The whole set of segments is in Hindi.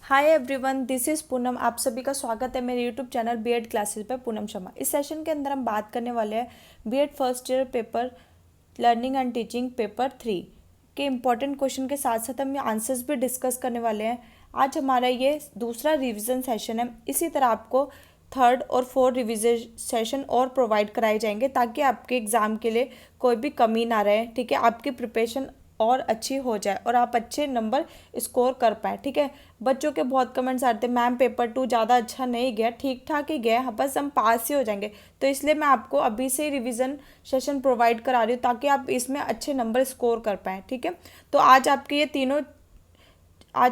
Hi everyone, this is Poonam. आप सभी का स्वागत है मेरे यूट्यूब चैनल बीएड क्लासेस पर पूनम शर्मा। इस सेशन के अंदर हम बात करने वाले हैं BEd first year paper learning and teaching paper 3 के इम्पॉर्टेंट क्वेश्चन के साथ साथ हम आंसर्स भी डिस्कस करने वाले हैं। आज हमारा ये दूसरा रिविज़न सेशन है। इसी तरह आपको थर्ड और फोर्थ रिविज़न सेशन और प्रोवाइड कराए जाएंगे ताकि आपके एग्ज़ाम के लिए कोई भी कमी ना रहे। ठीक है, आपकी प्रिपरेशन और अच्छी हो जाए और आप अच्छे नंबर स्कोर कर पाएँ। ठीक है, बच्चों के बहुत कमेंट्स आते हैं, मैम पेपर 2 ज़्यादा अच्छा नहीं गया, ठीक ठाक ही गया, हाँ बस हम पास ही हो जाएंगे। तो इसलिए मैं आपको अभी से ही रिवीजन सेशन प्रोवाइड करा रही हूँ ताकि आप इसमें अच्छे नंबर स्कोर कर पाएँ। ठीक है, तो आज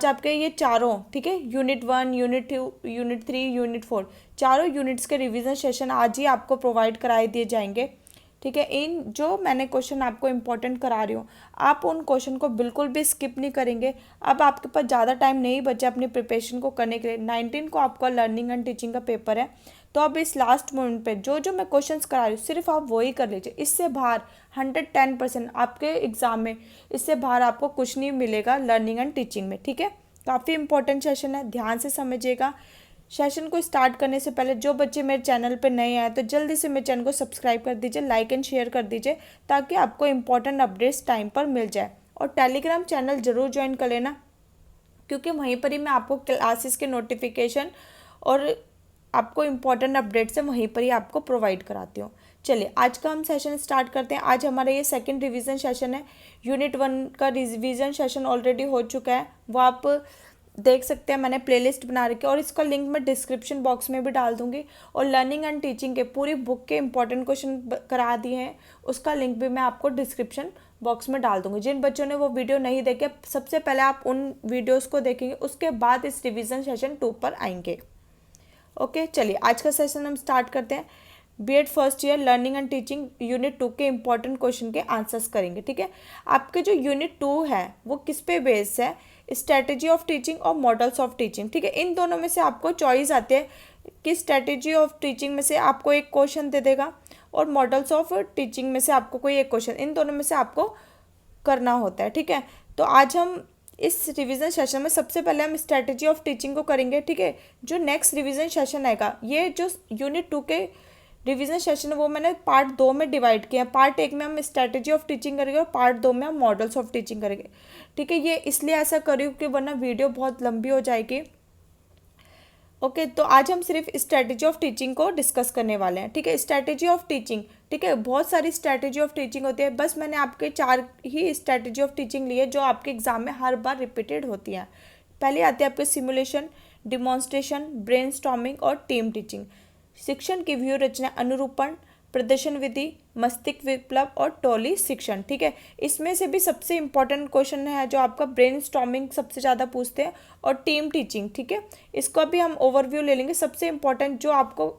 आपके ये चारों, ठीक है, यूनिट 1, यूनिट 2, यूनिट 3, यूनिट 4, चारों यूनिट्स के रिवीजन सेशन आज ही आपको प्रोवाइड कराए दिए जाएंगे। ठीक है, इन जो मैंने क्वेश्चन आपको इंपॉर्टेंट करा रही हूँ, आप उन क्वेश्चन को बिल्कुल भी स्किप नहीं करेंगे। अब आपके पास ज़्यादा टाइम नहीं बचा अपनी प्रिपरेशन को करने के लिए। 19 को आपका लर्निंग एंड टीचिंग का पेपर है, तो अब इस लास्ट मोमेंट पे जो जो मैं क्वेश्चंस करा रही हूँ सिर्फ आप वही कर लीजिए। इससे बाहर 110% आपके एग्जाम में इससे बाहर आपको कुछ नहीं मिलेगा लर्निंग एंड टीचिंग में। ठीक है, काफ़ी इंपॉर्टेंट सेशन है, ध्यान से समझिएगा। सेशन को स्टार्ट करने से पहले जो बच्चे मेरे चैनल पर नए आए तो जल्दी से मेरे चैनल को सब्सक्राइब कर दीजिए, लाइक एंड शेयर कर दीजिए ताकि आपको इंपॉर्टेंट अपडेट्स टाइम पर मिल जाए। और टेलीग्राम चैनल ज़रूर ज्वाइन कर लेना, क्योंकि वहीं पर ही मैं आपको क्लासेस के नोटिफिकेशन और आपको इम्पॉर्टेंट अपडेट्स है वहीं पर ही आपको प्रोवाइड कराती हूँ। चलिए आज का हम सेशन स्टार्ट करते हैं। आज हमारा ये सेकंड रिवीजन सेशन है। यूनिट 1 का रिवीजन सेशन ऑलरेडी हो चुका है, वो आप देख सकते हैं, मैंने प्लेलिस्ट बना रखी है और इसका लिंक मैं डिस्क्रिप्शन बॉक्स में भी डाल दूंगी। और लर्निंग एंड टीचिंग के पूरी बुक के इंपॉर्टेंट क्वेश्चन करा दिए हैं, उसका लिंक भी मैं आपको डिस्क्रिप्शन बॉक्स में डाल दूंगी। जिन बच्चों ने वो वीडियो नहीं देखे, सबसे पहले आप उन वीडियोस को देखेंगे, उसके बाद इस रिवीजन सेशन 2 पर आएंगे। ओके, चलिए आज का सेशन हम स्टार्ट करते हैं। BEd first year learning and teaching unit 2 के इंपॉर्टेंट क्वेश्चन के आंसर्स करेंगे। ठीक है, आपके जो यूनिट 2 है वो किस पे बेस्ड है? स्ट्रेटेजी ऑफ टीचिंग और मॉडल्स ऑफ टीचिंग। ठीक है, इन दोनों में से आपको चॉइस आती है कि स्ट्रेटेजी ऑफ टीचिंग में से आपको एक क्वेश्चन दे देगा और मॉडल्स ऑफ टीचिंग में से आपको कोई एक क्वेश्चन, इन दोनों में से आपको करना होता है। ठीक है, तो आज हम इस रिवीजन सेशन में सबसे पहले हम स्ट्रेटेजी ऑफ टीचिंग को करेंगे। ठीक है, जो नेक्स्ट रिवीजन सेशन आएगा, ये जो यूनिट 2 के रिवीजन सेशन है वो मैंने पार्ट 2 में डिवाइड किया है। पार्ट 1 में हम स्ट्रेटेजी ऑफ टीचिंग करेंगे और पार्ट 2 में हम मॉडल्स ऑफ टीचिंग करेंगे। ठीक है, ये इसलिए ऐसा करी कि वरना वीडियो बहुत लंबी हो जाएगी। ओके, तो आज हम सिर्फ स्ट्रेटेजी ऑफ टीचिंग को डिस्कस करने वाले हैं। ठीक है, स्ट्रेटेजी ऑफ टीचिंग, ठीक है, बहुत सारी स्ट्रेटेजी ऑफ टीचिंग होती है, बस मैंने आपके 4 ही स्ट्रेटेजी ऑफ टीचिंग लिए जो आपके एग्जाम में हर बार रिपीटेड होती हैं। पहले आती है आपके सिमुलेशन, डिमॉन्स्ट्रेशन, ब्रेनस्टॉर्मिंग और टीम टीचिंग। शिक्षण की व्यू रचना, अनुरूपण, प्रदर्शन विधि, मस्तिष्क विप्लव और टोली शिक्षण। ठीक है, इसमें से भी सबसे इंपॉर्टेंट क्वेश्चन है जो आपका ब्रेनस्टॉर्मिंग सबसे ज़्यादा पूछते हैं और टीम टीचिंग। ठीक है, इसको भी हम ओवरव्यू ले लेंगे। सबसे इंपॉर्टेंट जो आपको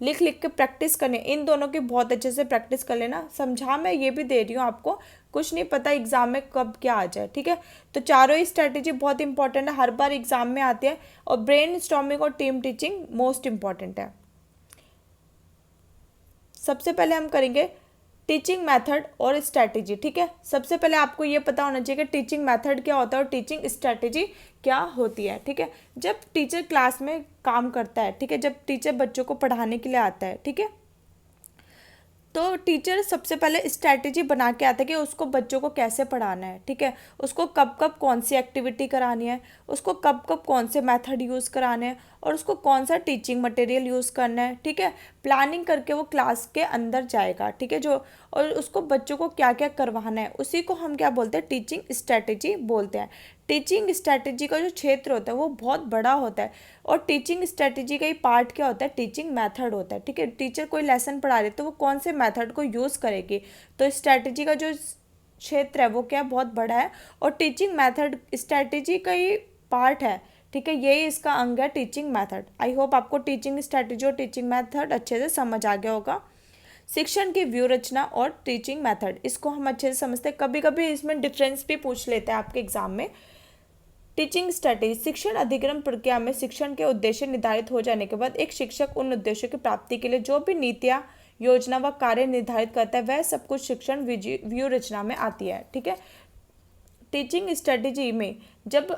लिख लिख के प्रैक्टिस करने, इन दोनों की बहुत अच्छे से प्रैक्टिस कर लेना। समझा मैं ये भी दे रही हूँ आपको, कुछ नहीं पता एग्जाम में कब क्या आ जाए। ठीक है, तो चारों ही स्ट्रैटेजी बहुत इंपॉर्टेंट है, हर बार एग्जाम में आती है और ब्रेन स्टॉर्मिंग और टीम टीचिंग मोस्ट इंपॉर्टेंट है। सबसे पहले हम करेंगे टीचिंग मेथड और स्ट्रैटेजी। ठीक है, सबसे पहले आपको ये पता होना चाहिए कि टीचिंग मेथड क्या होता है और टीचिंग स्ट्रैटेजी क्या होती है। ठीक है, जब टीचर क्लास में काम करता है, ठीक है, जब टीचर बच्चों को पढ़ाने के लिए आता है, ठीक है, तो टीचर सबसे पहले स्ट्रैटेजी बना के आता है कि उसको बच्चों को कैसे पढ़ाना है। ठीक है, उसको कब कब कौन सी एक्टिविटी करानी है, उसको कब कब कौन से मेथड यूज़ कराने हैं और उसको कौन सा टीचिंग मटेरियल यूज़ करना है। ठीक है, प्लानिंग करके वो क्लास के अंदर जाएगा। ठीक है, जो और उसको बच्चों को क्या क्या करवाना है उसी को हम क्या बोलते हैं, टीचिंग स्ट्रैटेजी बोलते हैं। टीचिंग स्ट्रैटेजी का जो क्षेत्र होता है वो बहुत बड़ा होता है और टीचिंग स्ट्रैटेजी का ही पार्ट क्या होता है, टीचिंग मेथड होता है। ठीक है, टीचर कोई लेसन पढ़ा रही है तो वो कौन से मेथड को यूज़ करेगी, तो स्ट्रैटेजी का जो क्षेत्र है वो क्या बहुत बड़ा है और टीचिंग मेथड स्ट्रैटेजी का ही पार्ट है। ठीक है, यही इसका अंग है टीचिंग मेथड। आई होप आपको टीचिंग स्ट्रैटेजी और टीचिंग मेथड अच्छे से समझ आ गया होगा। शिक्षण की व्यू रचना और टीचिंग मेथड, इसको हम अच्छे से समझते हैं। कभी कभी इसमें डिफरेंस भी पूछ लेते हैं आपके एग्जाम में। टीचिंग स्ट्रैटेजी, शिक्षण अधिगम प्रक्रिया में शिक्षण के उद्देश्य निर्धारित हो जाने के बाद एक शिक्षक उन उद्देश्यों की प्राप्ति के लिए जो भी नीतियाँ, योजना व कार्य निर्धारित करता है वह सब कुछ शिक्षण व्यू रचना में आती है। ठीक है, टीचिंग स्ट्रैटेजी में जब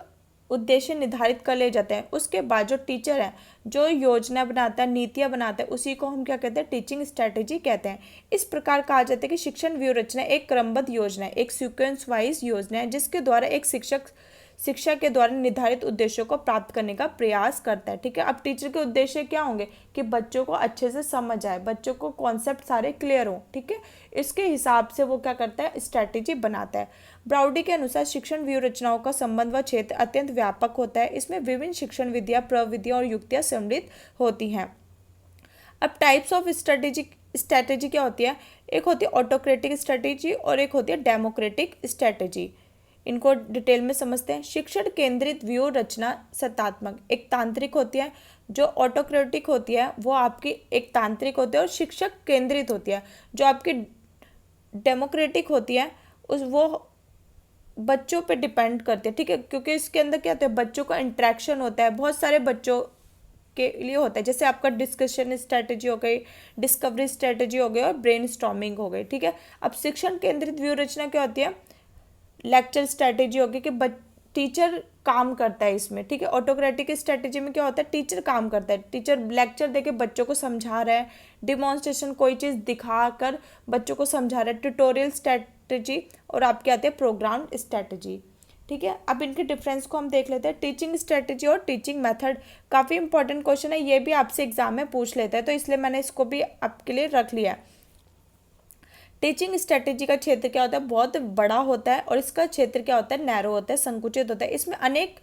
उद्देश्य निर्धारित कर ले जाते हैं, उसके बाद जो टीचर है जो योजना बनाता है, नीतियाँ बनाता है, उसी को हम क्या कहते हैं, टीचिंग स्ट्रैटेजी कहते हैं। इस प्रकार कहा जाता है कि शिक्षण व्यूह रचना एक क्रमबद्ध योजना है, एक सीक्वेंस वाइज योजना है, जिसके द्वारा एक शिक्षक शिक्षा के द्वारा निर्धारित उद्देश्यों को प्राप्त करने का प्रयास करता है। ठीक है, अब टीचर के उद्देश्य क्या होंगे कि बच्चों को अच्छे से समझ आए, बच्चों को कॉन्सेप्ट सारे क्लियर हो। ठीक है, इसके हिसाब से वो क्या करता है, स्ट्रैटेजी बनाता है। ब्राउडी के अनुसार शिक्षण व्यूह रचनाओं का संबंध व क्षेत्र अत्यंत व्यापक होता है। इसमें विभिन्न शिक्षण विधियाँ, प्रविधियाँ और युक्तियाँ सम्मिलित होती हैं। अब टाइप्स ऑफ स्ट्रैटेजी क्या होती है, एक होती है ऑटोक्रेटिक स्ट्रैटेजी और एक होती है डेमोक्रेटिक स्ट्रैटेजी। इनको डिटेल में समझते हैं। शिक्षण केंद्रित व्यूह रचना सत्तात्मक एक तांत्रिक होती है, जो ऑटोक्रेटिक होती है वो आपकी एक तांत्रिक होती है, और शिक्षक केंद्रित होती है जो आपकी डेमोक्रेटिक होती है, उस वो बच्चों पे डिपेंड करती है। ठीक है, क्योंकि इसके अंदर क्या होता है, बच्चों का इंटरेक्शन होता है, बहुत सारे बच्चों के लिए होता है, जैसे आपका डिस्कशन स्ट्रैटेजी हो गई, डिस्कवरी स्ट्रैटेजी हो गई और ब्रेन स्टॉर्मिंग हो गई। ठीक है, अब शिक्षण केंद्रित व्यूह रचना क्या होती है, लेक्चर स्ट्रैटेजी होगी कि टीचर काम करता है इसमें। ठीक है, ऑटोक्रेटिक स्ट्रैटेजी में क्या होता है, टीचर काम करता है, टीचर लेक्चर देके बच्चों को समझा रहा है, डिमॉन्स्ट्रेशन कोई चीज़ दिखा कर बच्चों को समझा रहा है, ट्यूटोरियल स्ट्रैटेजी, और आपके आते हैं प्रोग्राम स्ट्रैटेजी। ठीक है, अब इनके डिफरेंस को हम देख लेते हैं। टीचिंग स्ट्रैटेजी और टीचिंग मेथड काफ़ी इंपॉर्टेंट क्वेश्चन है, ये भी आपसे एग्जाम में पूछ लेता है, तो इसलिए मैंने इसको भी आपके लिए रख लिया है। टीचिंग स्ट्रैटेजी का क्षेत्र क्या होता है, बहुत बड़ा होता है, और इसका क्षेत्र क्या होता है, नैरो होता है, संकुचित होता है। इसमें अनेक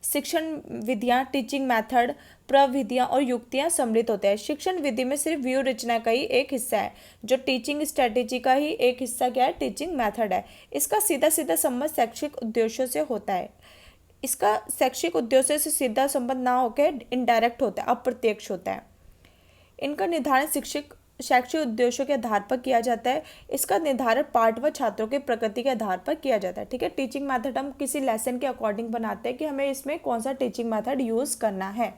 शिक्षण विधियाँ, टीचिंग मेथड, प्रविधियाँ और युक्तियाँ सम्मिलित होते हैं। शिक्षण विधि में सिर्फ व्यूह रचना का ही एक हिस्सा है, जो टीचिंग स्ट्रैटेजी का ही एक हिस्सा क्या है, टीचिंग मेथड है। इसका सीधा सीधा संबंध शैक्षिक उद्देश्यों से होता है। इसका शैक्षिक उद्देश्य से सीधा संबंध ना होकर इनडायरेक्ट होता है, अप्रत्यक्ष होता है। इनका निर्धारण शैक्षिक उद्देश्यों के आधार पर किया जाता है। इसका निर्धारण पाठ व छात्रों की प्रकृति के आधार पर किया जाता है। ठीक है, टीचिंग मेथड हम किसी लेसन के अकॉर्डिंग बनाते हैं कि हमें इसमें कौन सा टीचिंग मेथड यूज़ करना है।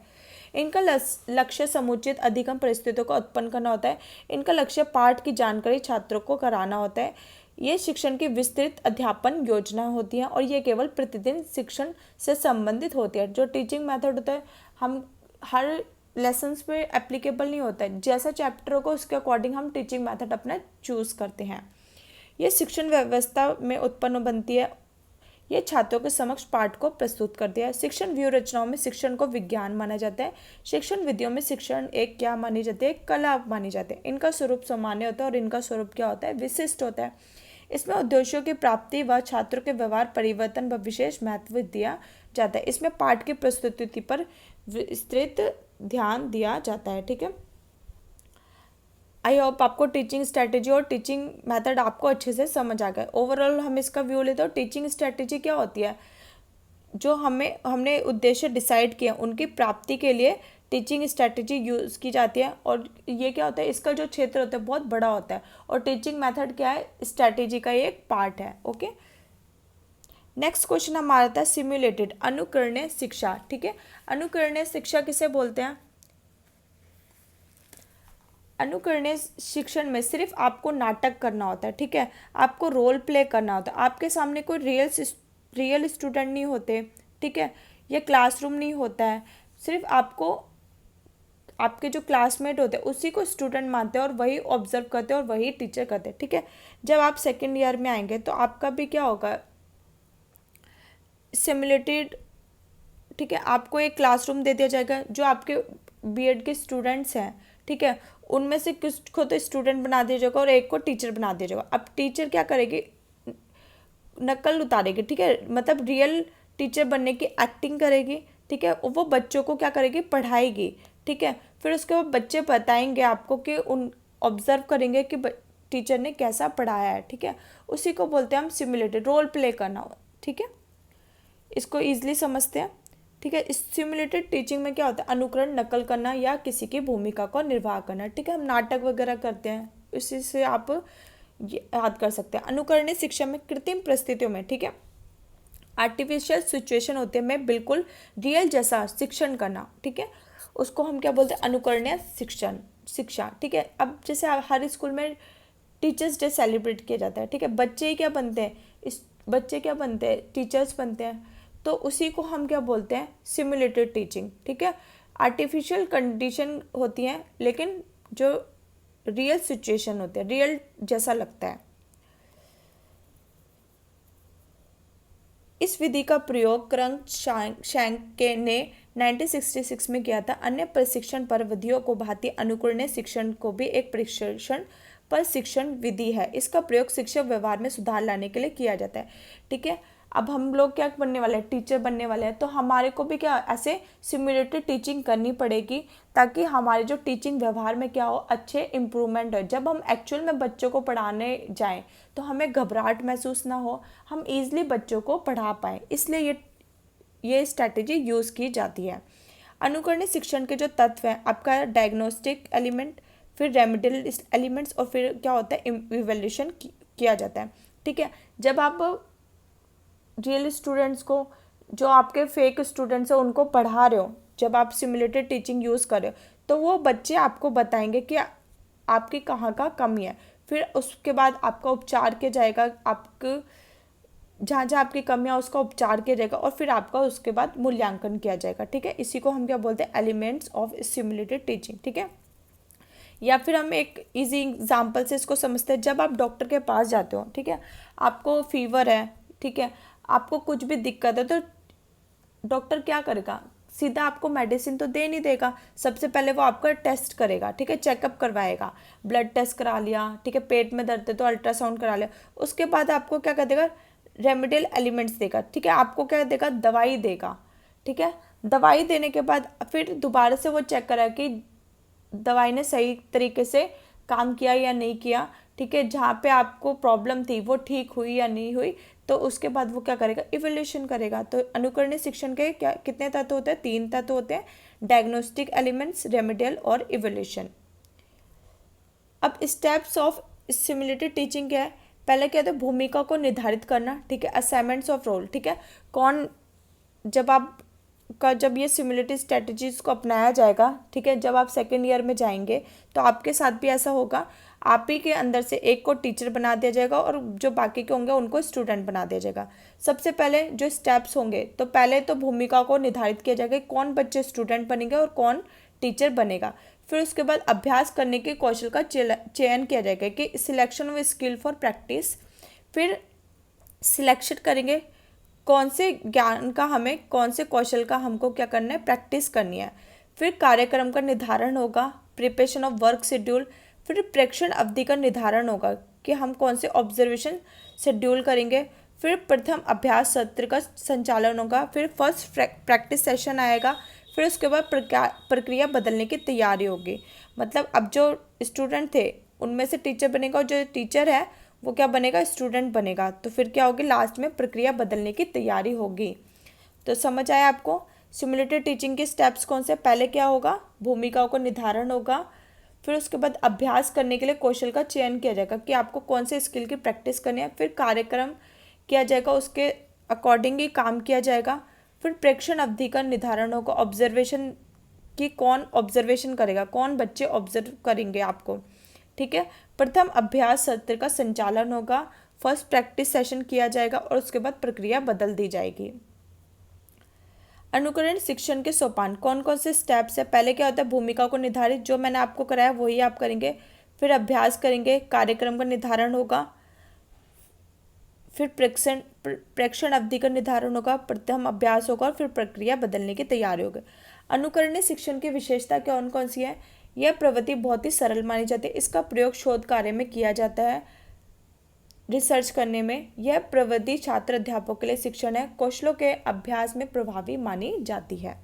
इनका लक्ष्य समुचित अधिगम परिस्थितियों को उत्पन्न करना होता है। इनका लक्ष्य पाठ की जानकारी छात्रों को कराना होता है। ये शिक्षण की विस्तृत अध्यापन योजना होती है, और ये केवल प्रतिदिन शिक्षण से संबंधित होती है। जो टीचिंग मेथड होता है हम हर लेसन्स पे एप्लीकेबल नहीं होता है, जैसा चैप्टर होगा उसके अकॉर्डिंग हम टीचिंग मेथड अपना चूज़ करते हैं। ये शिक्षण व्यवस्था में उत्पन्न बनती है, ये छात्रों के समक्ष पाठ को प्रस्तुत करती है। शिक्षण व्यूह रचनाओं में शिक्षण को विज्ञान माना जाता है। शिक्षण विधियों में शिक्षण एक क्या मानी जाती है, कला मानी जाती है। इनका स्वरूप सामान्य होता है और इनका स्वरूप क्या होता है, विशिष्ट होता है। इसमें उद्देश्यों की प्राप्ति व छात्रों के व्यवहार परिवर्तन व विशेष महत्व दिया जाता है। इसमें पाठ की प्रस्तुति पर विस्तृत ध्यान दिया जाता है। ठीक है, आई होप आपको टीचिंग स्ट्रैटेजी और टीचिंग मेथड आपको अच्छे से समझ आ गया। ओवरऑल हम इसका व्यू लेते हैं। टीचिंग स्ट्रैटेजी क्या होती है, जो हमने उद्देश्य डिसाइड किया उनकी प्राप्ति के लिए टीचिंग स्ट्रैटेजी यूज़ की जाती है। और ये क्या होता है, इसका जो क्षेत्र होता है बहुत बड़ा होता है, और टीचिंग मेथड क्या है, स्ट्रैटेजी का एक पार्ट है। ओके, नेक्स्ट क्वेश्चन हमारा था सिम्युलेटेड अनुकरणीय शिक्षा। ठीक है, अनुकरणीय शिक्षा किसे बोलते हैं, अनुकरणीय शिक्षण में सिर्फ आपको नाटक करना होता है। ठीक है, आपको रोल प्ले करना होता है, आपके सामने कोई रियल स्टूडेंट नहीं होते। ठीक है, ये क्लासरूम नहीं होता है, सिर्फ आपको आपके जो क्लासमेट होते हैं उसी को स्टूडेंट मानते हैं और वही ऑब्जर्व करते हैं और वही टीचर करते हैं। ठीक है, जब आप सेकेंड ईयर में आएंगे तो आपका भी क्या होगा, सिमुलेटेड। ठीक है, आपको एक क्लासरूम दे दिया जाएगा, जो आपके बीएड के स्टूडेंट्स हैं, ठीक है, उनमें से किस को तो स्टूडेंट बना दिया जाएगा और एक को टीचर बना दिया जाएगा। अब टीचर क्या करेगी, नकल उतारेगी। ठीक है, मतलब रियल टीचर बनने की एक्टिंग करेगी। ठीक है, वो बच्चों को क्या करेगी, पढ़ाएगी। ठीक है, फिर उसके बाद बच्चे बताएंगे आपको कि उन ऑब्जर्व करेंगे कि टीचर ने कैसा पढ़ाया है। ठीक है, उसी को बोलते हैं हम सिमुलेटेड, रोल प्ले करना। ठीक है, इसको ईजिली समझते हैं। ठीक है, इस सिमुलेटेड टीचिंग में क्या होता है, अनुकरण, नकल करना या किसी की भूमिका को निर्वाह करना। ठीक है, हम नाटक वगैरह करते हैं, इसी से आप याद कर सकते हैं। अनुकरणीय शिक्षा में कृत्रिम परिस्थितियों में, ठीक है, आर्टिफिशियल सिचुएशन होते हैं में बिल्कुल रियल जैसा शिक्षण करना। ठीक है, उसको हम क्या बोलते हैं, अनुकरणीय शिक्षा। ठीक है, अब जैसे हर स्कूल में टीचर्स डे सेलिब्रेट किया जाता है। ठीक है, बच्चे क्या बनते हैं, टीचर्स बनते हैं। तो उसी को हम क्या बोलते हैं, सिमुलेटेड टीचिंग। ठीक है, आर्टिफिशियल कंडीशन होती हैं लेकिन जो रियल सिचुएशन होती है, रियल जैसा लगता है। इस विधि का प्रयोग क्रंगशैंक ने 1966 में किया था। अन्य प्रशिक्षण पर विधियों को भांति अनुकरणीय शिक्षण को भी एक प्रशिक्षण विधि है। इसका प्रयोग शिक्षक व्यवहार में सुधार लाने के लिए किया जाता है। ठीक है, अब हम लोग क्या बनने वाले हैं, टीचर बनने वाले हैं, तो हमारे को भी क्या ऐसे सिमुलेटेड टीचिंग करनी पड़ेगी ताकि हमारे जो टीचिंग व्यवहार में क्या हो, अच्छे इम्प्रूवमेंट हो। जब हम एक्चुअल में बच्चों को पढ़ाने जाएं तो हमें घबराहट महसूस ना हो, हम ईजिली बच्चों को पढ़ा पाएँ, इसलिए ये स्ट्रैटेजी यूज़ की जाती है। अनुकरणीय शिक्षण के जो तत्व हैं, आपका डायग्नोस्टिक एलिमेंट, फिर रेमेडियल एलिमेंट्स, और फिर क्या होता है, इवैल्यूएशन किया जाता है। ठीक है, जब आप रियल स्टूडेंट्स को, जो आपके फेक स्टूडेंट्स हैं, उनको पढ़ा रहे हो, जब आप सिमुलेटेड टीचिंग यूज़ कर रहे हो, तो वो बच्चे आपको बताएंगे कि आपकी कहाँ का कमी है। फिर उसके बाद आपका उपचार किया जाएगा, आपको जहाँ जहाँ आपकी कमियाँ उसका उपचार किया जाएगा, और फिर आपका उसके बाद मूल्यांकन किया जाएगा। ठीक है, इसी को हम क्या बोलते हैं, एलिमेंट्स ऑफ सिमुलेटेड टीचिंग। ठीक है, या फिर हम एक इजी एग्जांपल से इसको समझते हैं। जब आप डॉक्टर के पास जाते हो, ठीक है, आपको फीवर है, ठीक है, आपको कुछ भी दिक्कत है, तो डॉक्टर क्या करेगा, सीधा आपको मेडिसिन तो दे नहीं देगा। सबसे पहले वो आपका टेस्ट करेगा। ठीक है, चेकअप करवाएगा, ब्लड टेस्ट करा लिया, ठीक है, पेट में दर्द है तो अल्ट्रासाउंड करा लिया। उसके बाद आपको क्या कर देगा, रेमेडियल एलिमेंट्स देगा। ठीक है, आपको क्या देगा, दवाई देगा। ठीक है, दवाई देने के बाद फिर दोबारा से वो चेक करा कि दवाई ने सही तरीके से काम किया या नहीं किया। ठीक है, जहाँ पे आपको प्रॉब्लम थी वो ठीक हुई या नहीं हुई, तो उसके बाद वो क्या करेगा, इवैल्यूएशन करेगा। तो अनुकरणीय शिक्षण के क्या कितने तत्व होते हैं, 3 तत्व होते हैं, डायग्नोस्टिक एलिमेंट्स, रेमेडियल और इवैल्यूएशन। अब स्टेप्स ऑफ सिमुलेटेड टीचिंग क्या है, पहले क्या होता है, भूमिका को निर्धारित करना। ठीक है, असाइनमेंट्स ऑफ रोल। ठीक है, कौन, जब ये सिमुलेटेड स्ट्रेटजीज को अपनाया जाएगा, ठीक है, जब आप सेकेंड ईयर में जाएंगे तो आपके साथ भी ऐसा होगा, आप ही के अंदर से एक को टीचर बना दिया जाएगा और जो बाकी के होंगे उनको स्टूडेंट बना दिया जाएगा। सबसे पहले जो स्टेप्स होंगे, तो पहले तो भूमिका को निर्धारित किया जाएगा, कौन बच्चे स्टूडेंट बनेंगे और कौन टीचर बनेगा। फिर उसके बाद अभ्यास करने के कौशल का चयन किया जाएगा कि selection of skill for practice. फिर सिलेक्शन करेंगे कौन से ज्ञान का हमें, कौन से कौशल का हमको क्या करना है, प्रैक्टिस करनी है। फिर कार्यक्रम का निर्धारण होगा, प्रिपरेशन ऑफ वर्क शेड्यूल। फिर प्रेक्षण अवधि का निर्धारण होगा कि हम कौन से ऑब्जर्वेशन शेड्यूल करेंगे। फिर प्रथम अभ्यास सत्र का संचालन होगा। फिर फर्स्ट प्रैक्टिस सेशन आएगा। फिर उसके बाद प्रक्रिया बदलने की तैयारी होगी। मतलब अब जो स्टूडेंट थे उनमें से टीचर बनेगा, और जो टीचर है वो क्या बनेगा, स्टूडेंट बनेगा। तो फिर क्या होगी, लास्ट में प्रक्रिया बदलने की तैयारी होगी। तो समझ आया आपको सिमुलेटेड टीचिंग के स्टेप्स कौन से। पहले क्या होगा, भूमिकाओं को निर्धारण होगा। फिर उसके बाद अभ्यास करने के लिए कौशल का चयन किया जाएगा कि आपको कौन से स्किल की प्रैक्टिस करनी है। फिर कार्यक्रम किया जाएगा, उसके अकॉर्डिंग ही काम किया जाएगा। फिर प्रेक्षण अवधि का निर्धारण होगा, ऑब्जर्वेशन कि कौन ऑब्जर्वेशन करेगा, कौन बच्चे ऑब्जर्व करेंगे आपको। ठीक है, प्रथम अभ्यास सत्र का संचालन होगा, फर्स्ट प्रैक्टिस सेशन किया जाएगा और उसके बाद प्रक्रिया बदल दी जाएगी। अनुकरण शिक्षण के सोपान कौन कौन से स्टेप्स है। पहले क्या होता है, भूमिका को निर्धारित, जो मैंने आपको कराया वही आप करेंगे। फिर अभ्यास करेंगे, कार्यक्रम का निर्धारण होगा। फिर प्रेक्षण अवधि का निर्धारण होगा, प्रथम अभ्यास होगा और फिर प्रक्रिया बदलने की तैयारी होगी। अनुकरणीय शिक्षण की विशेषता कौन कौन सी है। यह प्रवृत्ति बहुत ही सरल मानी जाती है। इसका प्रयोग शोध कार्य में किया जाता है, रिसर्च करने में। यह प्रवृत्ति छात्र अध्यापकों के लिए शिक्षण है, कौशलों के अभ्यास में प्रभावी मानी जाती है।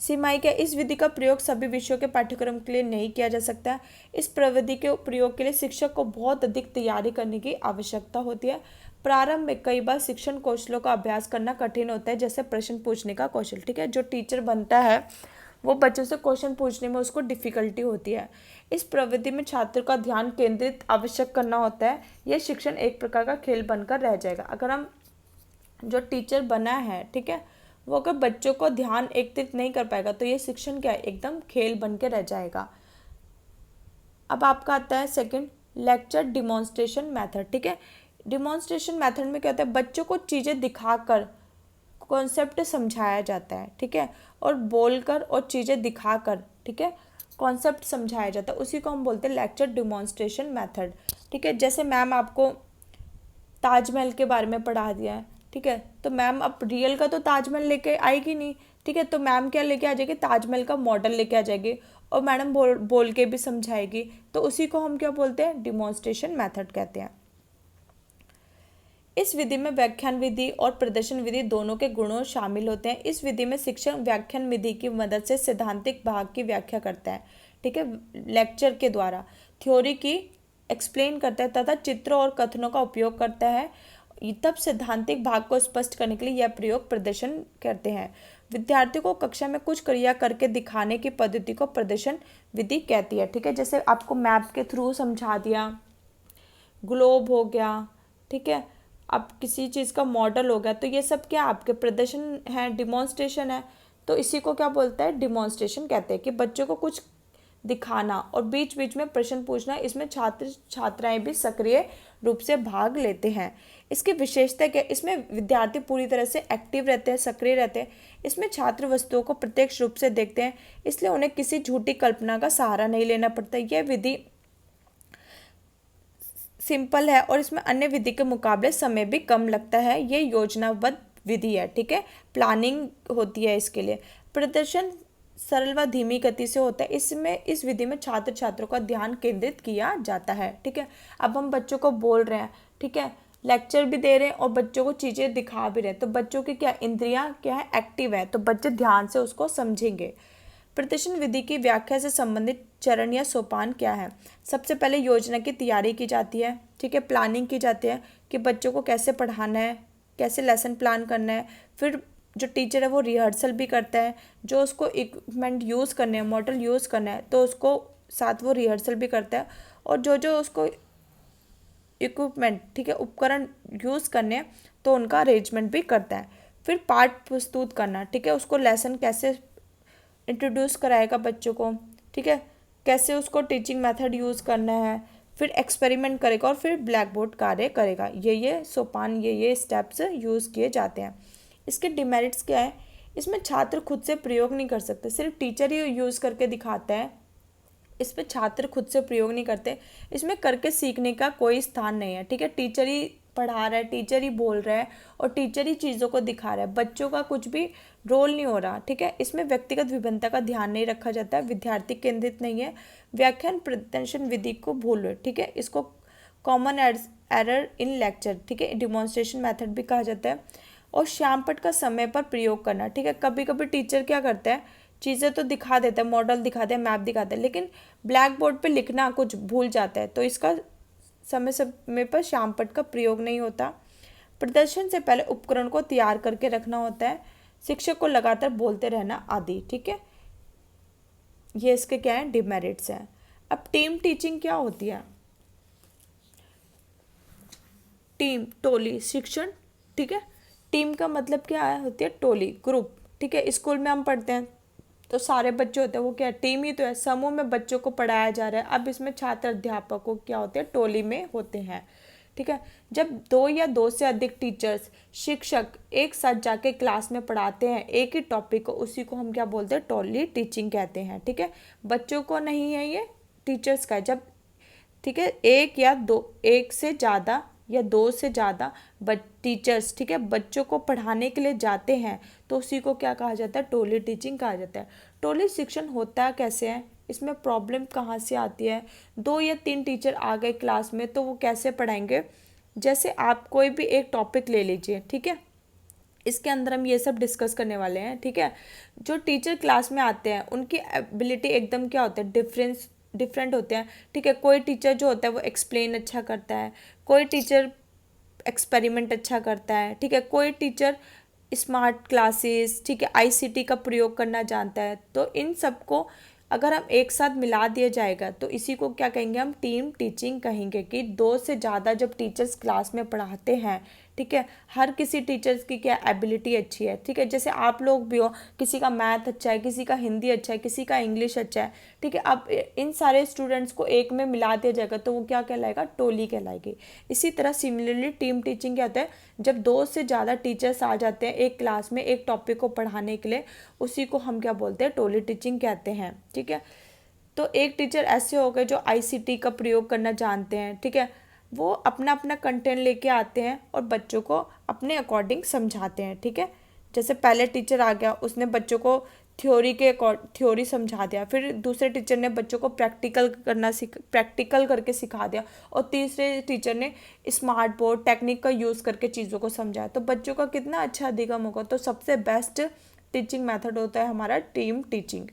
सीमाएं क्या, इस विधि का प्रयोग सभी विषयों के पाठ्यक्रम के लिए नहीं किया जा सकता। इस प्रविधि के प्रयोग के लिए शिक्षक को बहुत अधिक तैयारी करने की आवश्यकता होती है। प्रारंभ में कई बार शिक्षण कौशलों का अभ्यास करना कठिन होता है, जैसे प्रश्न पूछने का कौशल। ठीक है, जो टीचर बनता है वो बच्चों से क्वेश्चन पूछने में उसको डिफ़िकल्टी होती है। इस प्रवृत्ति में छात्र का ध्यान केंद्रित आवश्यक करना होता है। यह शिक्षण एक प्रकार का खेल बनकर रह जाएगा। अगर हम जो टीचर बना है, ठीक है, वो अगर बच्चों को ध्यान एकत्रित नहीं कर पाएगा तो ये शिक्षण क्या है, एकदम खेल बन के रह जाएगा। अब आपका आता है सेकंड, लेक्चर डिमॉन्स्ट्रेशन मेथड। ठीक है, डिमॉन्स्ट्रेशन मेथड में क्या होता है, बच्चों को चीज़ें दिखाकर कॉन्सेप्ट समझाया जाता है, ठीक है, और बोलकर और चीज़ें दिखाकर, ठीक है, कॉन्सेप्ट समझाया जाता है, उसी को हम बोलते हैं लेक्चर डिमॉन्स्ट्रेशन मेथड, ठीक है। जैसे मैम आपको ताजमहल के बारे में पढ़ा दिया है, ठीक है, तो मैम अब रियल का तो ताजमहल लेके आएगी नहीं, ठीक है, तो मैम क्या लेके आ जाएगी, ताजमहल का मॉडल लेके आ जाएगी और मैडम बोल के भी समझाएगी, तो उसी को हम क्या बोलते हैं, डिमॉन्स्ट्रेशन मेथड कहते हैं। इस विधि में व्याख्यान विधि और प्रदर्शन विधि दोनों के गुणों शामिल होते हैं। इस विधि में शिक्षक व्याख्यान विधि की मदद से सैद्धांतिक भाग की व्याख्या करता है, ठीक है, लेक्चर के द्वारा थ्योरी की एक्सप्लेन करता है तथा चित्रों और कथनों का उपयोग करता है। तब सैद्धांतिक भाग को स्पष्ट करने के लिए यह प्रयोग प्रदर्शन करते हैं। विद्यार्थियों को कक्षा में कुछ क्रिया करके दिखाने की पद्धति को प्रदर्शन विधि कहती है, ठीक है। जैसे आपको मैप के थ्रू समझा दिया, ग्लोब हो गया, ठीक है, अब किसी चीज़ का मॉडल हो गया, तो ये सब क्या आपके प्रदर्शन है, डिमॉन्स्ट्रेशन है, तो इसी को क्या बोलता है, डिमॉन्स्ट्रेशन कहते हैं। कि बच्चों को कुछ दिखाना और बीच बीच में प्रश्न पूछना, इसमें छात्र छात्राएं भी सक्रिय रूप से भाग लेते हैं। इसकी विशेषता क्या, इसमें विद्यार्थी पूरी तरह से एक्टिव रहते हैं, सक्रिय रहते हैं। इसमें छात्र वस्तुओं को प्रत्यक्ष रूप से देखते हैं, इसलिए उन्हें किसी झूठी कल्पना का सहारा नहीं लेना पड़ता। यह विधि सिंपल है और इसमें अन्य विधि के मुकाबले समय भी कम लगता है। ये योजनाबद्ध विधि है, ठीक है, प्लानिंग होती है इसके लिए। प्रदर्शन सरल व धीमी गति से होता है। इसमें इस विधि में छात्र छात्रों का ध्यान केंद्रित किया जाता है, ठीक है। अब हम बच्चों को बोल रहे हैं, ठीक है, लेक्चर भी दे रहे हैं और बच्चों को चीज़ें दिखा भी रहे हैं, तो बच्चों की क्या इंद्रियां क्या है, एक्टिव है, तो बच्चे ध्यान से उसको समझेंगे। प्रदर्शन विधि की व्याख्या से संबंधित चरण या सोपान क्या है। सबसे पहले योजना की तैयारी की जाती है, ठीक है, प्लानिंग की जाती है कि बच्चों को कैसे पढ़ाना है, कैसे लेसन प्लान करना है। फिर जो टीचर है वो रिहर्सल भी करता है, जो उसको इक्विपमेंट यूज़ करने हैं, मॉडल यूज़ करना है, तो उसको साथ वो रिहर्सल भी करता है। और जो जो उसको इक्विपमेंट, ठीक है, उपकरण यूज़ करने हैं, तो उनका अरेंजमेंट भी करता है। फिर पाठ प्रस्तुत करना, ठीक है, उसको लेसन कैसे इंट्रोड्यूस कराएगा बच्चों को, ठीक है, कैसे उसको टीचिंग मेथड यूज़ करना है, फिर एक्सपेरिमेंट करेगा और फिर ब्लैक बोर्ड कार्य करेगा। ये सोपान, ये स्टेप्स यूज़ किए जाते हैं। इसके डिमेरिट्स क्या है, इसमें छात्र खुद से प्रयोग नहीं कर सकते, सिर्फ टीचर ही यूज़ करके दिखाता है, इस पर छात्र खुद से प्रयोग नहीं करते। इसमें करके सीखने का कोई स्थान नहीं है, ठीक है, टीचर ही पढ़ा रहा है, टीचर ही बोल रहा है और टीचर ही चीज़ों को दिखा रहा है, बच्चों का कुछ भी रोल नहीं हो रहा, ठीक है। इसमें व्यक्तिगत विभिन्नता का ध्यान नहीं रखा जाता है, विद्यार्थी केंद्रित नहीं है। व्याख्यान प्रदर्शन विधि को भूलो, ठीक है, इसको कॉमन एरर इन लेक्चर, ठीक है, डिमॉन्स्ट्रेशन मेथड भी कहा जाता है। और श्यामपट्ट का समय पर प्रयोग करना, ठीक है, कभी कभी टीचर क्या करता है, चीज़ें तो दिखा देता है, मॉडल दिखाते हैं, मैप दिखाते हैं, लेकिन ब्लैक बोर्ड पे लिखना कुछ भूल जाता है, तो इसका समय समय पर श्यामपट्ट का प्रयोग नहीं होता। प्रदर्शन से पहले उपकरण को तैयार करके रखना होता है, शिक्षक को लगातार बोलते रहना आदि, ठीक है। ये इसके क्या है, डिमेरिट्स हैं। अब टीम टीचिंग क्या होती है, टीम, टोली शिक्षण, ठीक है, टीम का मतलब क्या है, होती है टोली, ग्रुप, ठीक है। स्कूल में हम पढ़ते हैं तो सारे बच्चे होते हैं, वो क्या टीम ही तो है, समूह में बच्चों को पढ़ाया जा रहा है। अब इसमें छात्र अध्यापकों क्या होते हैं, टोली में होते हैं, ठीक है। जब 2 या 2 से अधिक टीचर्स, शिक्षक एक साथ जाके क्लास में पढ़ाते हैं एक ही टॉपिक को, उसी को हम क्या बोलते हैं, टोली टीचिंग कहते हैं, ठीक है। बच्चों को नहीं है, ये टीचर्स का है। जब, ठीक है, एक से ज़्यादा या 2 से ज़्यादा टीचर्स, ठीक है, बच्चों को पढ़ाने के लिए जाते हैं, तो उसी को क्या कहा जाता है, टोली टीचिंग कहा जाता है। टोली शिक्षण होता कैसे है, इसमें प्रॉब्लम कहाँ से आती है। 2 या 3 टीचर आ गए क्लास में, तो वो कैसे पढ़ाएंगे। जैसे आप कोई भी एक टॉपिक ले लीजिए, ठीक है, इसके अंदर हम ये सब डिस्कस करने वाले हैं, ठीक है। जो टीचर क्लास में आते हैं उनकी एबिलिटी एकदम क्या होता है, डिफरेंट होते हैं, ठीक है। कोई टीचर जो होता है वो एक्सप्लेन अच्छा करता है, कोई टीचर एक्सपेरिमेंट अच्छा करता है, ठीक है, कोई टीचर स्मार्ट क्लासेस, ठीक है, आईसीटी का प्रयोग करना जानता है। तो इन सबको अगर हम एक साथ मिला दिया जाएगा तो इसी को क्या कहेंगे, हम टीम टीचिंग कहेंगे। कि 2 से ज़्यादा जब टीचर्स क्लास में पढ़ाते हैं, ठीक है। हर किसी टीचर्स की क्या एबिलिटी अच्छी है, ठीक है। जैसे आप लोग भी हो, किसी का मैथ अच्छा है, किसी का हिंदी अच्छा है, किसी का इंग्लिश अच्छा है, ठीक है। अब इन सारे स्टूडेंट्स को एक में मिला दिया जाएगा तो वो क्या कहलाएगा, टोली कहलाएगी। इसी तरह सिमिलरली टीम टीचिंग क्या होता है, जब 2 से ज़्यादा टीचर्स आ जाते हैं एक क्लास में एक टॉपिक को पढ़ाने के लिए, उसी को हम क्या बोलते हैं, टोली टीचिंग कहते हैं, ठीक है। तो एक टीचर ऐसे हो गए जो आईसीटी का प्रयोग करना जानते हैं, ठीक है। वो अपना अपना कंटेंट लेके आते हैं और बच्चों को अपने अकॉर्डिंग समझाते हैं, ठीक है। जैसे पहले टीचर आ गया, उसने बच्चों को थ्योरी समझा दिया, फिर दूसरे टीचर ने बच्चों को प्रैक्टिकल करके सिखा दिया, और तीसरे टीचर ने स्मार्ट बोर्ड टेक्निक का यूज़ करके चीज़ों को समझाया। तो बच्चों का कितना अच्छा अधिगम होगा। तो सबसे बेस्ट टीचिंग मेथड होता है हमारा टीम टीचिंग।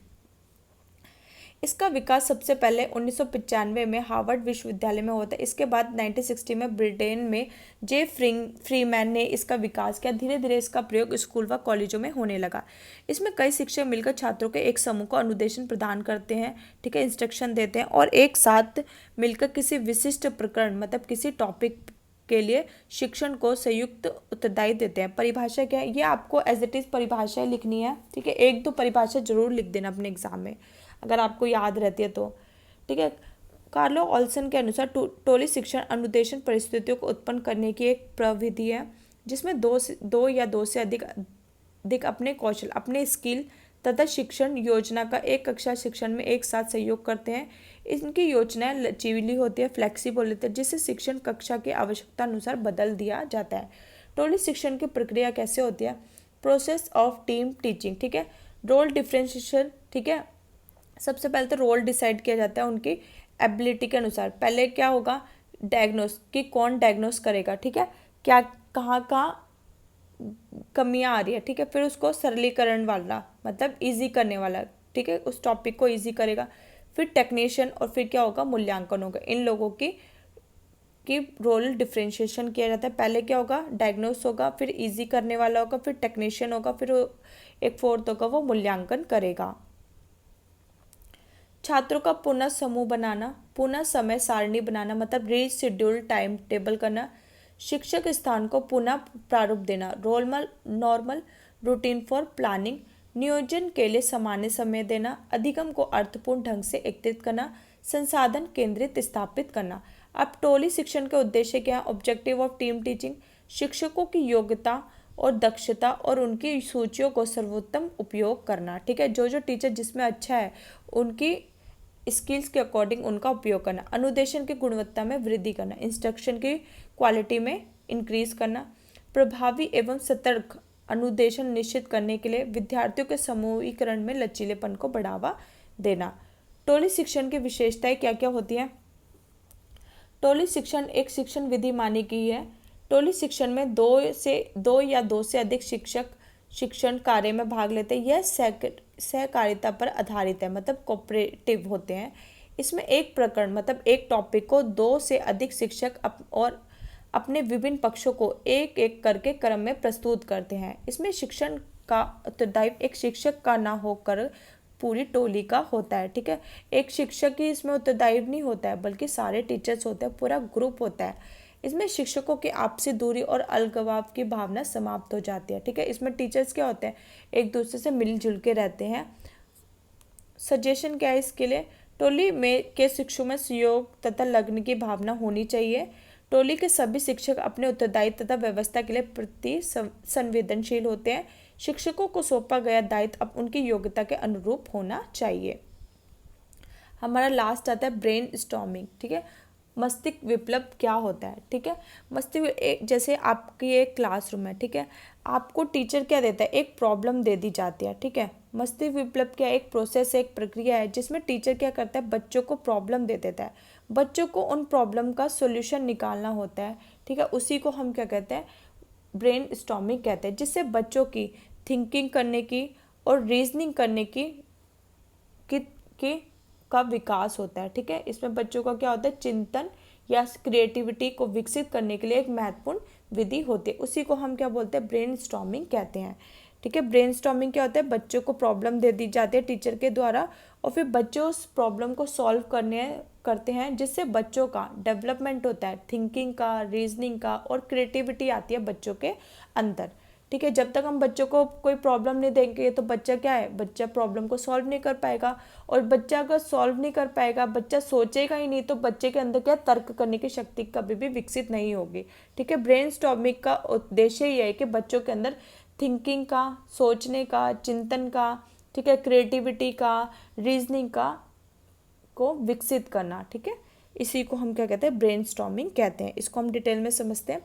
इसका विकास सबसे पहले 1995 में हार्वर्ड विश्वविद्यालय में हुआ था। इसके बाद 1960 में ब्रिटेन में जे फ्रीमैन ने इसका विकास किया। धीरे धीरे इसका प्रयोग स्कूल व कॉलेजों में होने लगा। इसमें कई शिक्षक मिलकर छात्रों के एक समूह को अनुदेशन प्रदान करते हैं, ठीक है, इंस्ट्रक्शन देते हैं, और एक साथ मिलकर किसी विशिष्ट प्रकरण मतलब किसी टॉपिक के लिए शिक्षण को संयुक्त उत्तरदायी देते हैं। परिभाषा क्या है, ये आपको एज इट इज़ परिभाषाएं लिखनी है, ठीक है। 1-2 परिभाषा जरूर लिख देना अपने एग्जाम में अगर आपको याद रहती है तो, ठीक है। कार्लो ऑल्सन के अनुसार टोली शिक्षण अनुदेशन परिस्थितियों को उत्पन्न करने की एक प्रविधि है जिसमें दो या दो से अधिक अपने कौशल, अपने स्किल तथा शिक्षण योजना का एक कक्षा शिक्षण में एक साथ सहयोग करते हैं। इनकी योजनाएं लचीली होती है, फ्लेक्सिबल होती है, जिससे शिक्षण कक्षा की आवश्यकता अनुसार बदल दिया जाता है। टोली शिक्षण की प्रक्रिया कैसे होती है, प्रोसेस ऑफ टीम टीचिंग, ठीक है। रोल डिफरेंशिएशन, ठीक है। सबसे पहले तो रोल डिसाइड किया जाता है उनकी एबिलिटी के अनुसार। पहले क्या होगा, डायग्नोस कि कौन डायग्नोस करेगा, ठीक है, क्या कहाँ कमियां आ रही है, ठीक है। फिर उसको सरलीकरण वाला मतलब इजी करने वाला, ठीक है, उस टॉपिक को इजी करेगा। फिर टेक्नीशियन, और फिर क्या होगा, मूल्यांकन होगा। इन लोगों की रोल डिफरेंशिएशन किया जाता है। पहले क्या होगा, डायग्नोस होगा, फिर इजी करने वाला होगा, फिर टेक्नीशियन होगा, फिर एक फोर्थ होगा वो मूल्यांकन करेगा। छात्रों का पुनः समूह बनाना, पुनः समय सारणी बनाना मतलब रीशेड्यूल टाइम टेबल करना, शिक्षक स्थान को पुनः प्रारूप देना, नॉर्मल रूटीन फॉर प्लानिंग, नियोजन के लिए सामान्य समय देना, अधिगम को अर्थपूर्ण ढंग से एकत्रित करना, संसाधन केंद्रित स्थापित करना। अब टोली शिक्षण के उद्देश्य क्या है, ऑब्जेक्टिव ऑफ टीम टीचिंग, शिक्षकों की योग्यता और दक्षता और उनकी सूचियों को सर्वोत्तम उपयोग करना, ठीक है। जो टीचर जिसमें अच्छा है उनकी स्किल्स के अकॉर्डिंग उनका उपयोग करना, अनुदेशन की गुणवत्ता में वृद्धि करना, इंस्ट्रक्शन की क्वालिटी में इंक्रीज करना, प्रभावी एवं सतर्क अनुदेशन निश्चित करने के लिए विद्यार्थियों के समूहीकरण में लचीलेपन को बढ़ावा देना। टोली शिक्षण की विशेषताएं क्या क्या होती हैं। टोली शिक्षण एक शिक्षण विधि मानी गई है। टोली शिक्षण में दो या दो से अधिक शिक्षक शिक्षण कार्य में भाग लेते हैं। यह सहकारिता पर आधारित है मतलब कोऑपरेटिव होते हैं। इसमें एक प्रकरण मतलब एक टॉपिक को 2 से अधिक शिक्षक और अपने विभिन्न पक्षों को एक एक करके क्रम में प्रस्तुत करते हैं। इसमें शिक्षण का उत्तरदायित्व एक शिक्षक का ना होकर पूरी टोली का होता है, ठीक है। एक शिक्षक ही इसमें उत्तरदायी नहीं होता है बल्कि सारे टीचर्स होते हैं, पूरा ग्रुप होता है। इसमें शिक्षकों की आपसी दूरी और अलगाव की भावना समाप्त हो जाती है, ठीक है। इसमें टीचर्स क्या होते हैं, एक दूसरे से मिलजुल के रहते हैं। सजेशन क्या है इसके लिए, टोली में के शिक्षकों में सहयोग तथा लगन की भावना होनी चाहिए। टोली के सभी शिक्षक अपने उत्तरदायित्व तथा व्यवस्था के लिए प्रति संवेदनशील होते हैं। शिक्षकों को सौंपा गया दायित्व अब उनकी योग्यता के अनुरूप होना चाहिए। हमारा लास्ट आता है ब्रेन स्टॉर्मिंग, ठीक है। मस्तिष्क विप्लव क्या होता है, ठीक है। मस्तिष्क जैसे आपकी एक क्लासरूम है, ठीक है, आपको टीचर क्या देता है, एक प्रॉब्लम दे दी जाती है, ठीक है। मस्तिष्क विप्लव क्या एक प्रोसेस है, एक प्रक्रिया है जिसमें टीचर क्या करता है, बच्चों को प्रॉब्लम दे देता है, बच्चों को उन प्रॉब्लम का सोल्यूशन निकालना होता है, ठीक है। उसी को हम क्या कहते हैं, ब्रेन स्टॉर्मिंग कहते हैं, जिससे बच्चों की थिंकिंग करने की और रीजनिंग करने की का विकास होता है, ठीक है। इसमें बच्चों का क्या होता है, चिंतन या क्रिएटिविटी को विकसित करने के लिए एक महत्वपूर्ण विधि होती है। उसी को हम क्या बोलते हैं, ब्रेन स्टॉर्मिंग कहते हैं, ठीक है। ब्रेनस्टॉर्मिंग क्या होता है, बच्चों को प्रॉब्लम दे दी जाती है टीचर के द्वारा और फिर बच्चे उस प्रॉब्लम को सॉल्व करते हैं, जिससे बच्चों का डेवलपमेंट होता है, थिंकिंग का, रीजनिंग का और क्रिएटिविटी आती है बच्चों के अंदर। ठीक है। जब तक हम बच्चों को कोई प्रॉब्लम नहीं देंगे तो बच्चा क्या है, बच्चा प्रॉब्लम को सॉल्व नहीं कर पाएगा, और बच्चा अगर सॉल्व नहीं कर पाएगा, बच्चा सोचेगा ही नहीं, तो बच्चे के अंदर क्या, तर्क करने की शक्ति कभी भी विकसित नहीं होगी। ठीक है। ब्रेनस्टॉर्मिंग का उद्देश्य ये है कि बच्चों के अंदर थिंकिंग का, सोचने का, चिंतन का, ठीक है, क्रिएटिविटी का, रीजनिंग का को विकसित करना। ठीक है। इसी को हम क्या कहते हैं, ब्रेनस्टॉर्मिंग कहते हैं। इसको हम डिटेल में समझते हैं।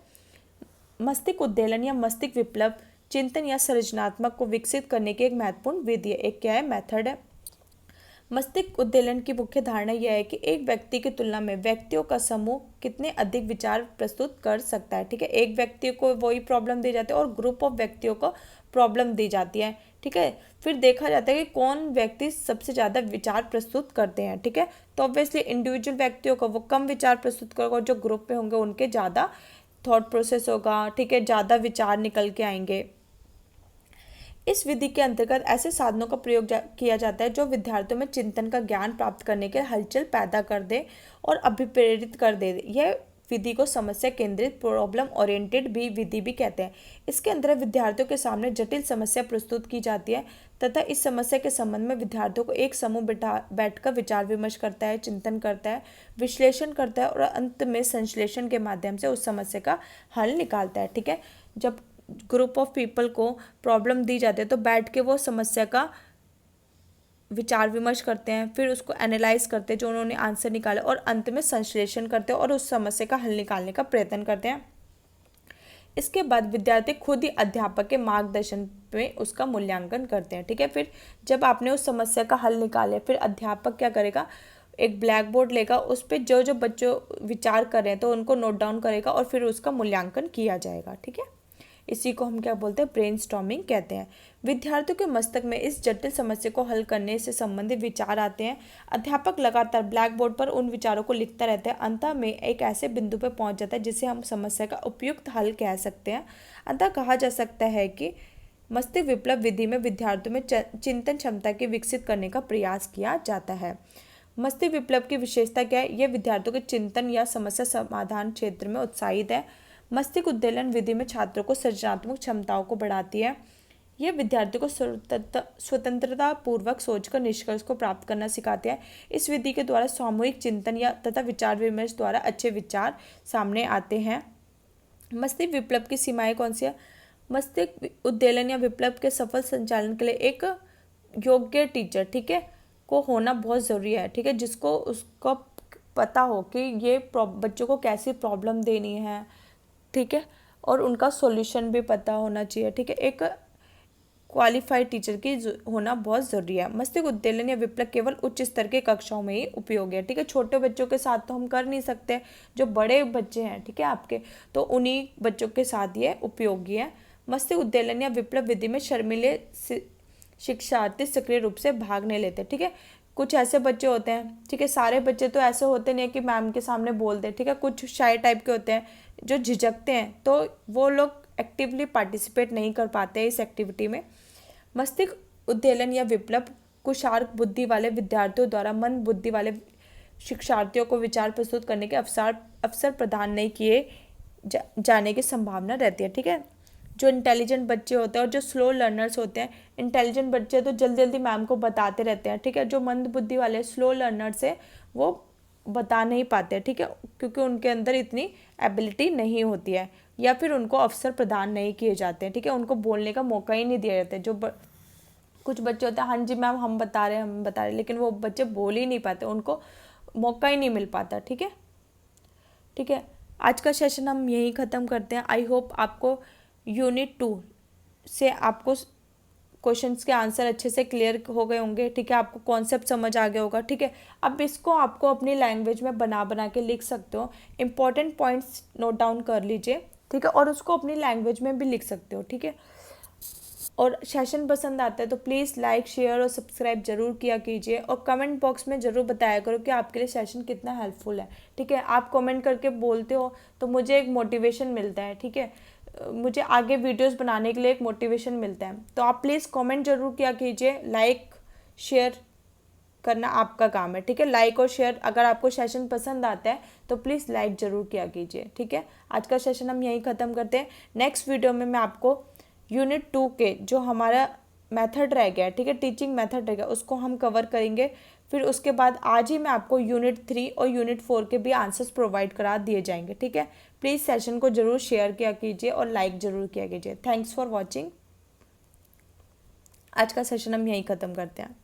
मस्तिष्क उद्दीलन या मस्तिष्क विप्लव चिंतन या सृजनात्मक को विकसित करने की एक महत्वपूर्ण विधि है। एक क्या है, मेथड है। मस्तिष्क उद्दीलन की मुख्य धारणा यह है कि एक व्यक्ति की तुलना में व्यक्तियों का समूह कितने अधिक विचार प्रस्तुत कर सकता है। ठीक है। एक व्यक्ति को वही प्रॉब्लम दी जाती है और ग्रुप ऑफ व्यक्तियों को प्रॉब्लम दी जाती है। ठीक है। फिर देखा जाता है कि कौन व्यक्ति सबसे ज़्यादा विचार प्रस्तुत करते हैं। ठीक है। तो ऑब्वियसली इंडिविजुअल व्यक्तियों को वो कम विचार प्रस्तुत करेगा और जो ग्रुप में होंगे उनके ज़्यादा थॉट प्रोसेस होगा। ठीक है। ज़्यादा विचार निकल के आएंगे। इस विधि के अंतर्गत ऐसे साधनों का प्रयोग किया जाता है जो विद्यार्थियों में चिंतन का ज्ञान प्राप्त करने के लिए हलचल पैदा कर दे और अभिप्रेरित कर दे। यह विधि को समस्या केंद्रित, प्रॉब्लम ओरिएंटेड भी विधि भी कहते हैं। इसके अंदर विद्यार्थियों के सामने जटिल समस्या प्रस्तुत की जाती है तथा इस समस्या के संबंध में विद्यार्थियों को एक समूह बैठकर विचार विमर्श करता है, चिंतन करता है, विश्लेषण करता है और अंत में संश्लेषण के माध्यम से उस समस्या का हल निकालता है। ठीक है। जब ग्रुप ऑफ पीपल को प्रॉब्लम दी जाती है तो बैठ के वो समस्या का विचार विमर्श करते हैं, फिर उसको एनालाइज करते हैं जो उन्होंने आंसर निकाले और अंत में संश्लेषण करते हैं और उस समस्या का हल निकालने का प्रयत्न करते हैं। इसके बाद विद्यार्थी खुद ही अध्यापक के मार्गदर्शन में उसका मूल्यांकन करते हैं। ठीक है। फिर जब आपने उस समस्या का हल निकाले, फिर अध्यापक क्या करेगा, एक ब्लैक बोर्ड लेगा, उस पर जो जो बच्चों विचार कर रहे हैं तो उनको नोट डाउन करेगा और फिर उसका मूल्यांकन किया जाएगा। ठीक है। इसी को हम क्या बोलते हैं, ब्रेनस्टॉर्मिंग कहते हैं। विद्यार्थियों के मस्तिष्क में इस जटिल समस्या को हल करने से संबंधित विचार आते हैं। अध्यापक लगातार ब्लैक बोर्ड पर उन विचारों को लिखता रहता है। अंत में एक ऐसे बिंदु पर पहुंच जाता है जिसे हम समस्या का उपयुक्त हल कह सकते हैं। अंततः कहा जा सकता है कि मस्तिष्क विप्लव विधि में विद्यार्थियों में चिंतन क्षमता के विकसित करने का प्रयास किया जाता है। मस्तिष्क विप्लव की विशेषता क्या है, यह विद्यार्थियों के चिंतन या समस्या समाधान क्षेत्र में उत्साहित है। मस्तिष्क उद्दीलन विधि में छात्रों को सृजनात्मक क्षमताओं को बढ़ाती है। यह विद्यार्थियों को स्वतंत्रता पूर्वक सोचकर निष्कर्ष को प्राप्त करना सिखाती है। इस विधि के द्वारा सामूहिक चिंतन या तथा विचार विमर्श द्वारा अच्छे विचार सामने आते हैं। मस्तिष्क विप्लव की सीमाएं कौन सी है? मस्तिष्क उद्दीलन या विप्लव के सफल संचालन के लिए एक योग्य टीचर, ठीक है, को होना बहुत ज़रूरी है। ठीक है। जिसको उसको पता हो कि ये बच्चों को कैसी प्रॉब्लम देनी है, ठीक है, और उनका सॉल्यूशन भी पता होना चाहिए। ठीक है। एक क्वालिफाइड टीचर की होना बहुत ज़रूरी है। मस्तिष्क उद्दीलन या विप्लव केवल उच्च स्तर के कक्षाओं में ही उपयोगी है। ठीक है। छोटे बच्चों के साथ तो हम कर नहीं सकते, जो बड़े बच्चे हैं, ठीक है, आपके, तो उन्हीं बच्चों के साथ ये उपयोगी है। मस्तिष्क उद्दीलन या विप्लव विधि में शर्मीले शिक्षार्थी सक्रिय रूप से भाग नहीं लेते। ठीक है। कुछ ऐसे बच्चे होते हैं, ठीक है, सारे बच्चे तो ऐसे होते नहीं है कि मैम के सामने बोल दे। ठीक है। कुछ शाय टाइप के होते हैं जो झिझकते हैं, तो वो लोग एक्टिवली पार्टिसिपेट नहीं कर पाते इस एक्टिविटी में। मस्तिष्क उद्दीलन या विप्लव कुशार्क बुद्धि वाले विद्यार्थियों द्वारा मंद बुद्धि वाले शिक्षार्थियों को विचार प्रस्तुत करने के अवसर प्रदान नहीं किए जाने की संभावना रहती है। ठीक है। जो इंटेलिजेंट बच्चे होते हैं और जो स्लो लर्नर्स होते हैं, इंटेलिजेंट बच्चे तो जल्दी जल्दी मैम को बताते रहते हैं। ठीक है। जो मंद बुद्धि वाले स्लो लर्नर्स है वो बता नहीं पाते। ठीक है। क्योंकि उनके अंदर इतनी एबिलिटी नहीं होती है या फिर उनको अवसर प्रदान नहीं किए जाते हैं। ठीक है। उनको बोलने का मौका ही नहीं दिया जाता है। जो कुछ बच्चे होते हैं, हाँ जी मैम हम बता रहे हैं, लेकिन वो बच्चे बोल ही नहीं पाते, उनको मौका ही नहीं मिल पाता। ठीक है। ठीक है। आज का सेशन हम यहीं ख़त्म करते हैं। आई होप आपको यूनिट 2 से आपको क्वेश्चंस के आंसर अच्छे से क्लियर हो गए होंगे। ठीक है। आपको कॉन्सेप्ट समझ आ गया होगा। ठीक है। अब इसको आपको अपनी लैंग्वेज में बना के लिख सकते हो। इंपॉर्टेंट पॉइंट्स नोट डाउन कर लीजिए। ठीक है। और उसको अपनी लैंग्वेज में भी लिख सकते हो। ठीक है। और सेशन पसंद आता है तो प्लीज़ लाइक, शेयर और सब्सक्राइब जरूर किया कीजिए और कमेंट बॉक्स में ज़रूर बताया करो कि आपके लिए सेशन कितना हेल्पफुल है। ठीक है। आप कमेंट करके बोलते हो तो मुझे एक मोटिवेशन मिलता है। ठीक है। मुझे आगे वीडियोस बनाने के लिए एक मोटिवेशन मिलता है। तो आप प्लीज़ कमेंट जरूर किया कीजिए, लाइक शेयर करना आपका काम है, ठीक है। लाइक और शेयर, अगर आपको सेशन पसंद आता है तो प्लीज़ लाइक ज़रूर किया कीजिए, ठीक है। आज का सेशन हम यहीं ख़त्म करते हैं। नेक्स्ट वीडियो में मैं आपको यूनिट 2 के जो हमारा मेथड रह गया, ठीक है, टीचिंग मेथड रह गया, उसको हम कवर करेंगे। फिर उसके बाद आज ही मैं आपको यूनिट 3 और यूनिट 4 के भी आंसर्स प्रोवाइड करा दिए जाएंगे, ठीक है। प्लीज़ सेशन को ज़रूर शेयर किया कीजिए और लाइक ज़रूर किया कीजिए। Thanks for watching. आज का सेशन हम यहीं ख़त्म करते हैं।